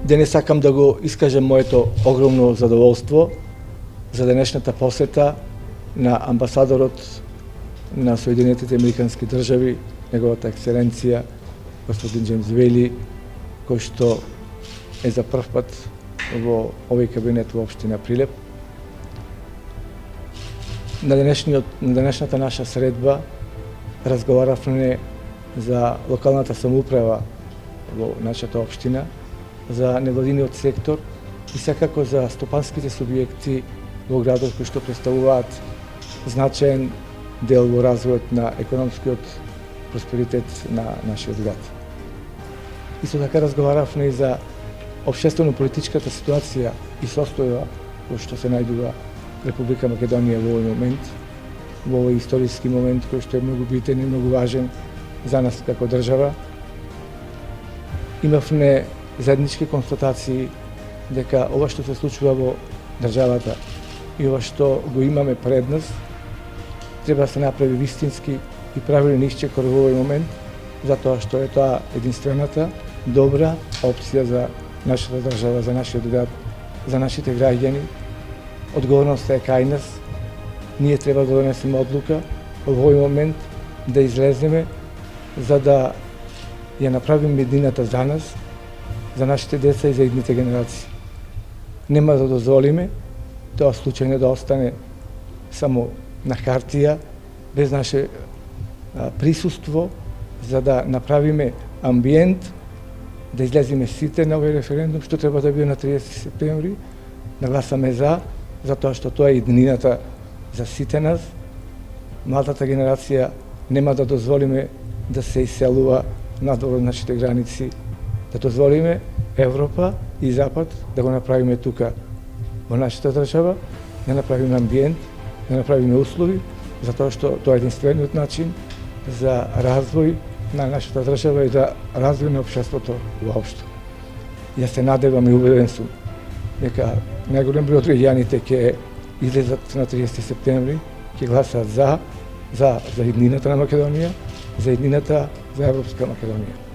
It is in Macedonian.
Денес сакам да го искажам моето огромно задоволство за денешната посета на амбасадорот на Соединетите Американски држави, неговата ексцеленција господин Џејмс Вели, кој што е за прв пат во овој кабинет во општина Прилеп. На денешната наша средба разговаравме за локалната самоуправа во нашата општина, за невладиниот сектор и секако за стопанските субјекти во градот кои што представуваат значаен дел во развојот на економскиот просперитет на нашиот град. Исто така разговаравме и за општествено-политичката ситуација и состојба во што се најдува Република Македонија во овој момент, во овој историски момент кој што е многу битен и многу важен за нас како држава. Имавме заеднички констатации дека ова што се случува во државата и ова што го имаме пред нас треба да се направи вистински и правилен исчекор во овој момент, затоа што е тоа единствената добра опција за нашата држава, за нашиот град, за нашите граѓани. Одговорноста е кај нас. Ние треба да донесеме одлука во овој момент да излеземе за да ја направиме едината за нас, за нашите деца и за идните генерации. Нема да дозволиме тоа случајно да остане само на хартија, без наше присуство, за да направиме амбиент, да излеземе сите на овој референдум, што треба да биде на 30 септември, да гласаме за, затоа што тоа е иднината за сите нас. Младата генерација нема да дозволиме да се иселува надвор од нашите граници, да дозволиме Европа и Запад да го направиме тука во нашата држава, да направиме амбиент, да направиме услови, затоа што тоа е единствениот начин за развој на нашата држава и за развој на општеството воопшто. Јас се надевам и убеден сум дека најголем број од граѓаните ќе излезат на 30 септември, ќе гласат за иднината на Македонија, за иднината за Европска Македонија.